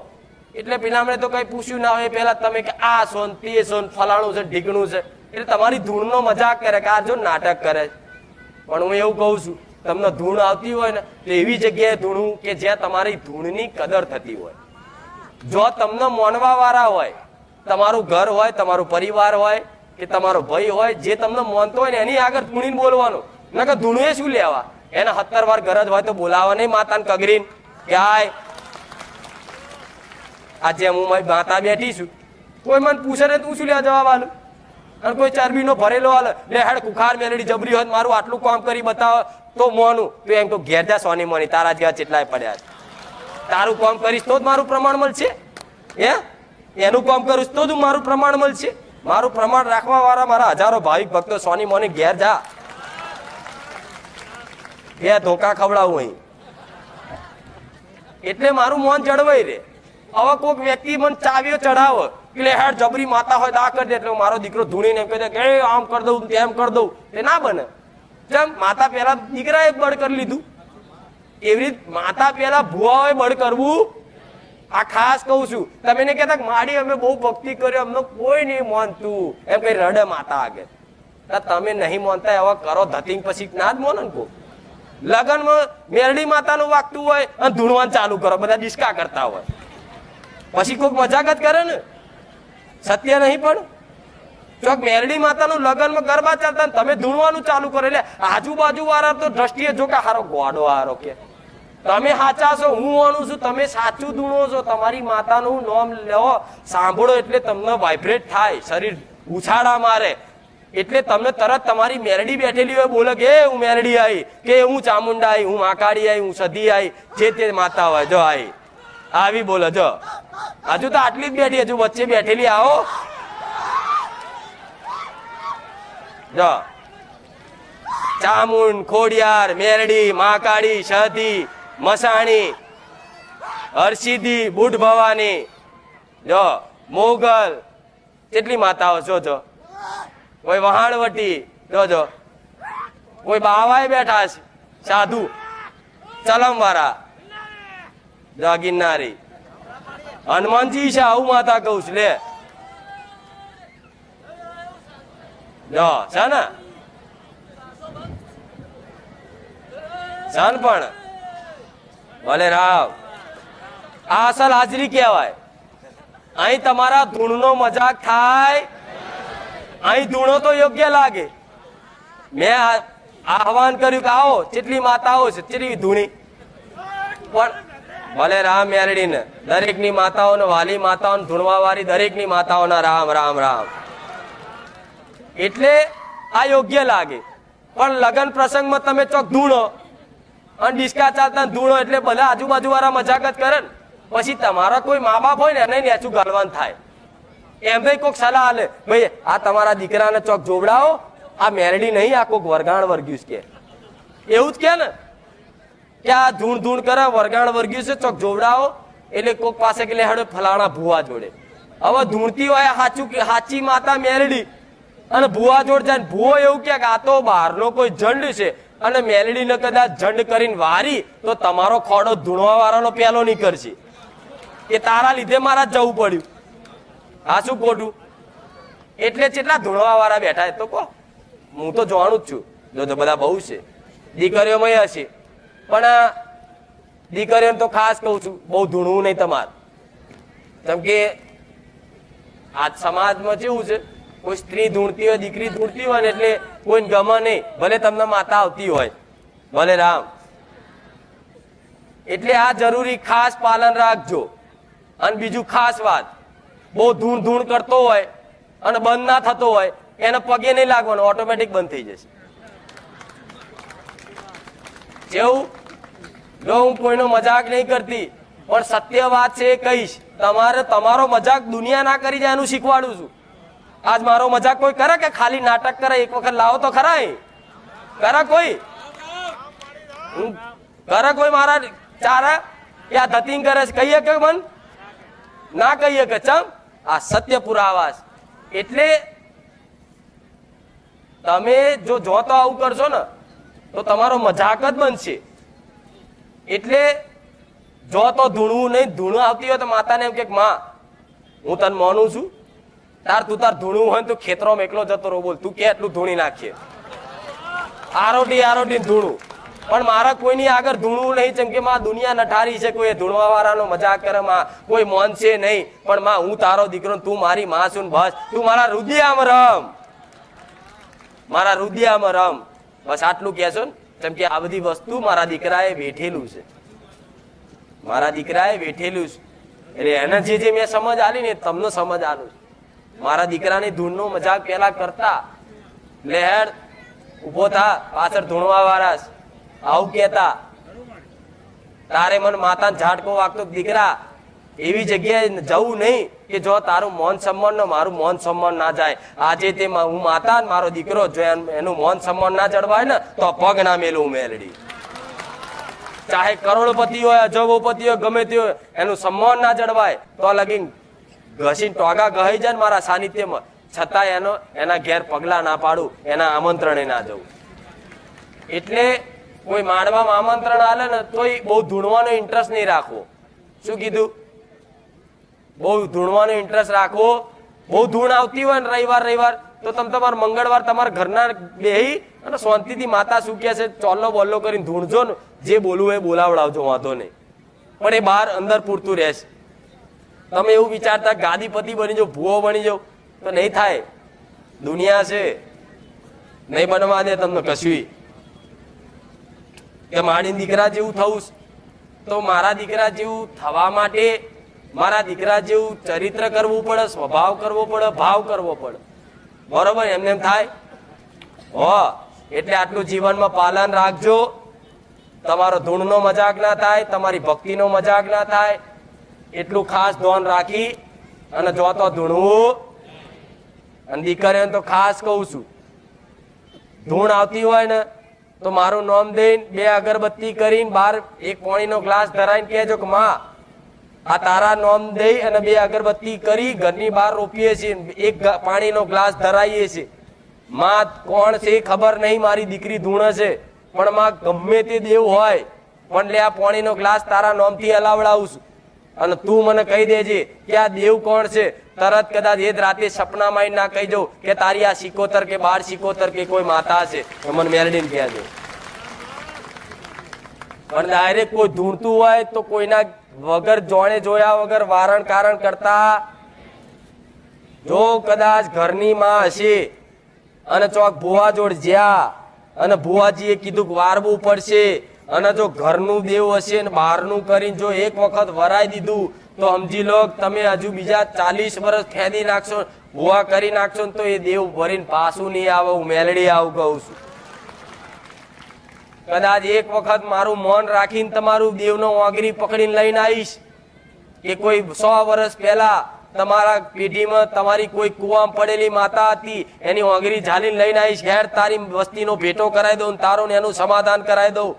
એટલે પેલા તો કઈ પૂછ્યું ના હોય, પેલા તમે કે આ સોન તે સોન ફલાણું છે ઢીકણું છે, એટલે તમારી ધૂણનો મજાક કરે કે આ જો નાટક કરે. પણ હું એવું કહું છું, તમને ધૂણ આવતી હોય ને તો એવી જગ્યાએ ધૂણું કે જ્યાં તમારી ધૂણની કદર થતી હોય. જો તમને માનવા વાળા હોય, તમારું ઘર હોય, તમારું પરિવાર હોય કે તમારો ભાઈ હોય, જે તમને માનતો હોય ને એની આગળ ધૂણીને બોલવાનું, ના કે ધૂણું એ શું લેવા, એને 17 વાર ગરજ હોય તો બોલાવા નહીં માતાને કગરીને કે આય. આજે હું મારી માતા બેઠી છું, કોઈ મને પૂછે ને તું શું લેવા જવાબ આલું, અને કોઈ ચરબીનો ભરેલો હાલે લે હેડ કુખાર મેલડી જબરી હોય મારું આટલું કામ કરી બતાવો તો મોનું, તો એમ તો ઘેર જા સોની મોની, તારા જેવા ચેટલાય પડ્યા છે, તારું કામ કરીશ તો જ મારું પ્રમાણ મળશે, એનું કામ કરીશ તો જ મારું પ્રમાણ મળશે. મારું પ્રમાણ રાખવા વાળા મારા હજારો ભાવિક ભક્તો સોની મોની ઘેર જા, બે ધોકા ખવડાવું અહીં, એટલે મારું મોન જળવાઈ રે. હવે કોઈક વ્યક્તિ મને ચાવીઓ ચડાવે એટલે હેડ જબરી માતા હોય તો આ કરી દે, એટલે મારો દીકરો ધૂણીને એમ કહી દે કે આમ કરી દઉં તેમ કરી દઉં, એ ના બને. જેમ માતા પહેલા દીકરાએ બળ કરી લીધું, એવી રીતે માતા પહેલા ભુવાઓએ બળ કરવું. આ ખાસ કહું છું, તમે ને કહેતા માડી અમે બહુ ભક્તિ કર્યો, અમને કોઈ નહીં માનતું, એમ કઈ રડે માતા આગળ. તમે નહીં માનતા એવા કરો ધતિંગ પછી ના જ મોનો ને. કો લગનમાં મેરડી માતાનું વાગતું હોય અને ધૂણવાન ચાલુ કરો, બધા ડિસ્કા કરતા હોય, પછી કોઈક મજાક જ કરે ને, સત્ય નહીં. પણ ચોક મેરડી માતાનું લગનમાં ગરબા ચાલતા તમે ધૂણવાનું ચાલુ કરો, એટલે આજુબાજુ વાળા તો દ્રષ્ટિએ જો કે હારો ગોડો હારો કે તમે સાચા છો, હું આનું છું, તમે સાચું ધૂણો છો. તમારી માતાનું નામ લો, સાંભળો એટલે તમને વાઇબ્રેટ થાય, શરીર ઉછાળા મારે, એટલે તમને તરત તમારી મેરડી બેઠેલી હોય બોલે કે હું મેરડી આવી, કે હું ચામુંડા આવી, હું માકાડી આવી, હું સધી આવી, જે તે માતા હોય જો આવી આવી બોલે. જો હજુ તો આટલી જ બેઠી, હજુ વચ્ચે બેઠેલી આવો જો. ચામુંડ, ખોડિયાર, મેરડી, માકાડી, સધી, મસાણી, હરસિદ્ધિ, બુઢ ભવાની, જો મોગલ, કેટલી માતાઓ છો જો. કોઈ વહાણવટી જોજો, કોઈ બાવાએ બેઠા છે, સાધુ ચલમ વાળા જો, ગિરનારી હનુમાનજી છે, આવું માતા કહું છું લે જો છે ને સન પણ ભલે રાવ. આ અસલ હાજરી કહેવાય. અહીં તમારા ધૂણનો મજાક થાય, અહીં ધૂણો તો યોગ્ય લાગે. મેં આહવાન કર્યું કે આવો, કેટલી માતાઓ છે, કેટલી ધૂણી, પણ ભલે રામ મેરડીને દરેકની માતાઓને, વાલી માતાઓને ધૂણવા વાળી દરેકની માતાઓના રામ રામ રામ. એટલે આ યોગ્ય લાગે. પણ લગ્ન પ્રસંગમાં તમે ચોક ધૂણો અને ડિસ્કા ચાલતા ધૂણો એટલે બધા આજુબાજુ વાળા મજાક જ કરે ને. પછી તમારા કોઈ મા બાપ હોય ને એને નેચું ગાલવાન થાય. એમ ભાઈ કોઈક સલાહ આલે, ભાઈ આ તમારા દીકરાને ચોક જોવડાવો, આ મેરડી નહીં, આ કોઈક વરગાણ વર્ગ્યું છે કે, એવું જ કે ને કે આ ધૂણ ધૂણ કરે, વરગાણ વર્ગ્યું છે, ચોક જોવડાવો. એટલે કોઈક પાસે કે હેડો ફલાણા ભુવા જોડે. હવે ધૂણતી હોય સાચું સાચી માતા મેરડી અને ભુવા જોડ જાય, ભુવો એવું કે આ તો બહારનો કોઈ જંડ છે અને મેલડીને કદાચ જંડ કરીને વારી તો તમારો ખોડો ધૂણવા વાળાનો પેલો નીકળશે, એ તારા લીધે મારા જવું પડ્યું. આ શું ખોટું? એટલે કેટલા ધૂણવા વાળા બેઠા તો કહો, હું તો જોવાનું જ છું. જો બધા બહુ છે, દીકરીઓમાં હશે, પણ દીકરીઓને તો ખાસ કહું છું બહુ ધૂણવું નહીં તમારે. જેમ કે આજ સમાજમાં કેવું છે, કોઈ સ્ત્રી ધૂણતી હોય, દીકરી ધૂણતી હોય ને એટલે કોઈને ગમે નહીં, ભલે તમને માતા આવતી હોય, ભલે રામ. એટલે આ જરૂરી ખાસ પાલન રાખજો. અને બીજું ખાસ વાત, બહુ ધૂણ ધૂણ કરતો હોય અને બંધ ના થતો હોય એને પગે નહીં લાગવાનું, ઓટોમેટિક બંધ થઈ જશે. જેવું જો હું કોઈનો મજાક નહીં કરતી, પણ સત્ય વાત છે એ કહીશ. તમારે તમારો મજાક દુનિયા ના કરી જાય એનું શીખવાડું છું. આજ મારો મજાક કોઈ કરે કે ખાલી નાટક કરે? એક વખત લાવો તો ખરા, કરે કોઈ? કરે કોઈ મારા ચારા યા ધતિંગ કરે છે? કહીએ કે મન ના કહીએ કે ચમ આ સત્ય પુરાવા. એટલે તમે જો તો આવું કરશો ને તો તમારો મજાક જ બનશે. એટલે જો તો ધૂણવું નહીં. ધૂણું આવતી હોય તો માતાને એમ કે માં હું તને માનું છું, તું તાર ધૂણવું હોય તો ખેતરો એકલો જતો રહો, બોલ તું કે એટલું ધૂણી નાખીએ, આરોટી આરોટી ધૂણું. પણ મારા કોઈની આગળ ધૂણવું નહીં, જેમ કે માં દુનિયા નઠારી છે, કોઈ ધૂણવા વાળાનો મજાક કરે, માં કોઈ મોન છે નહીં. પણ માં હું તારો દીકરો, તું મારી માં છું, બસ તું મારા રુદિયામાં રમ, મારા રુદિયામાં રમ, બસ આટલું કહેશો ને. જેમ કે આ બધી વસ્તુ મારા દીકરાએ વેઠેલું છે, મારા દીકરાએ વેઠેલું છે. એટલે એને જે મેં સમજ આલી ને તમને સમજ આલું. મારા દીકરાની ધૂણનો મજાક પેલા કરતા, લહેર ઉભો થા, પાછળ ધૂણવા વાળા આવું કેતા, તારે મને માતાને ઝાટકો વાગતો, દીકરા એવી જગ્યાએ જવું નહીં કે જો તારું મોન સન્માન ને મારું મોન સન્માન ના જાય. આજે તે હું માતા ને મારો દીકરો જો એનું મોન સન્માન ના જળવાય ને તો પગ ના મેલું મેલડી. ચાહે કરોડપતિ હોય, અજબોપતિ હોય, ગમે તે હોય, એનું સન્માન ના જળવાય તો લગીન ઘસીને ટોગા ગહાઈ જાય મારા સાનિધ્યમાં, છતાં એના ઘેર પગલા ના પાડું, એના આમંત્રણે ના જવું. એટલે કોઈ માડવામાં આમંત્રણ આલે ને તોય બહુ ધૂણવાનો ઇન્ટરેસ્ટ નહીં રાખવો. શું કીધું? બહુ ધૂણવાનો ઇન્ટરેસ્ટ રાખવો. બહુ ધૂણ આવતી હોય ને રવિવાર તો તમે તમારા મંગળવાર તમારા ઘરના બેહી અને શાંતિથી માતા શું કહે છે ચોલ્લો બોલ્લો કરીને ધૂણજો ને, જે બોલવું એ બોલાવડાવજો, વાંધો નહીં. પણ એ બહાર અંદર પૂરતું રહેશે. તમે એવું વિચારતા ગાદીપતિ બની જાવ, ભૂવો બની જાવ તો નહીં થાય. દુનિયા છે, નહીં બનવા દે તમને કશું. કે મારી દીકરા જેવું થવું તો મારા દીકરા જેવું થવા માટે મારા દીકરા જેવું ચરિત્ર કરવું પડે, સ્વભાવ કરવો પડે, ભાવ કરવો પડે. બરોબર? એમને એમ થાય હો એટલે આટલું જીવનમાં પાલન રાખજો. તમારો ધૂણનો મજાક ના થાય, તમારી ભક્તિનો મજાક ના થાય, એટલું ખાસ ધ્યાન રાખી અને જો તો ધૂણવું. અને દીકરીઓને તો ખાસ કહું છું, ધૂણ આવતી હોય ને તો મારું નામ દઈને 2 અગરબત્તી કરીને બહાર એક પાણીનો ગ્લાસ ધરાઈને કહેજો કે માં આ તારા નામ દઈ અને 2 અગરબત્તી કરી ઘરની બહાર રોપીએ છીએ, એક પાણીનો ગ્લાસ ધરાઈએ છીએ. માં કોણ છે ખબર નહીં, મારી દીકરી ધૂણ છે, પણ માં ગમે તે દેવ હોય પણ લે આ પાણીનો ગ્લાસ તારા નામથી હલાવડાવું છું અને તું મને કહી દેજે કે આ દેવ કોણ છે. તરત કદાચ એ જ રાતે સપનામાં ના કહી દઉં કે તારી આ સિકોતર કે 12 સિકોતર કે કોઈ માતા છે, મને મેલડીને કહેજો. પણ ડાયરેક્ટ કોઈ ધૂણતું હોય તો કોઈના વગર જોણે જોયા વગર વારણ કારણ કરતા. જો કદાચ ઘરની માં હશે અને ચોક ભુવા જોડ જ્યાં અને ભુવાજીએ કીધું કે વારવું પડશે અને જો ઘરનું દેવ હશે ને બહારનું કરીને જો એક વખત વરાઈ દીધું તો સમજી લો તમે હજુ બીજા 40 વર્ષ ખેદી નાખશો, ભુવા કરી નાખશો ને તો એ દેવ ભરીને પાછું નહીં આવે. હું મેલડી આવું કહું છું. કદાચ એક વખત મારું મૌન રાખીને તમારું દેવનો ઓગરી પકડીને લઈને આવીશ કે કોઈ 100 વર્ષ પહેલા તમારા પેઢીમાં તમારી કોઈ કુવામાં પડેલી માતા હતી એની ઓગરી ઝાલીને લઈને આવીશ, હેર તારી વસ્તીનો ભેટો કરાવી દઉં, તારું એનું સમાધાન કરાવી દઉં.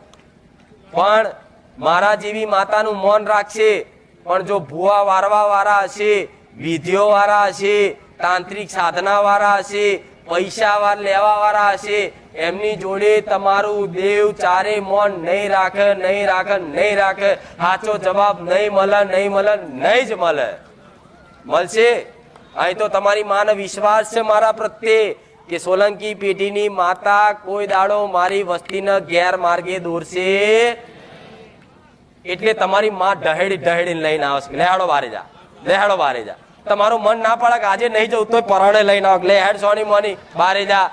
પણ મારા જેવી માતાનું મૌન રાખશે. પણ જો ભુવા વારવા વાળા હશે, વિધિઓ વાળા હશે, તાંત્રિક સાધના વાળા હશે, પૈસા લેવા વાળા હશે, એમની જોડે તમારું દેવ ચારે મૌન નહીં રાખે, નહીં રાખે, નહીં રાખે. સાચો જવાબ નહીં મળે, નહીં મળે, નહીં જ મળે. મળશે. અહીં તો તમારી માને વિશ્વાસ છે મારા પ્રત્યે કે સોલંકી પેઢીની માતા કોઈ દાડો મારી વસ્તીને ગેરમાર્ગે દોરશે. એટલે તમારી માં ઢહેડી ઢહેડીને લઈને આવશે, લેહાડો બારે જા, લેહાડો બારે જા. તમારું મન ના પડે કે આજે નહીં જવું તો પરાણે લઈને આવ, લેહાડ સોની મોની બારે જા.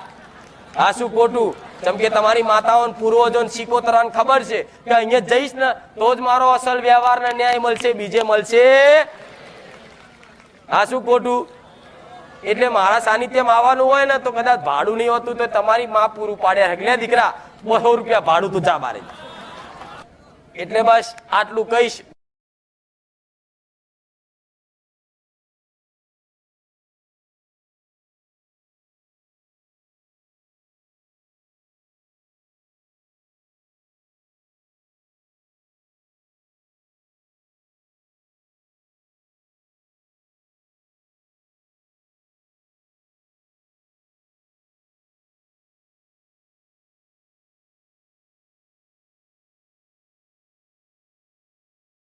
આ શું ખોટું? જેમ કે તમારી માતાઓને પૂર્વજોને સિકોતરાને ખબર છે કે અહીંયા જઈશ ને તો જ મારો અસલ વ્યવહાર ને ન્યાય મળશે, બીજે મળશે. આ શું ખોટું? એટલે મારા સાનિધ્યમાં આવવાનું હોય ને તો કદાચ ભાડું નહીં હોતું તો તમારી માં પૂરું પાડે, લે દીકરા 200 રૂપિયા ભાડું તું જા બારે. એટલે બસ આટલું કહીશ.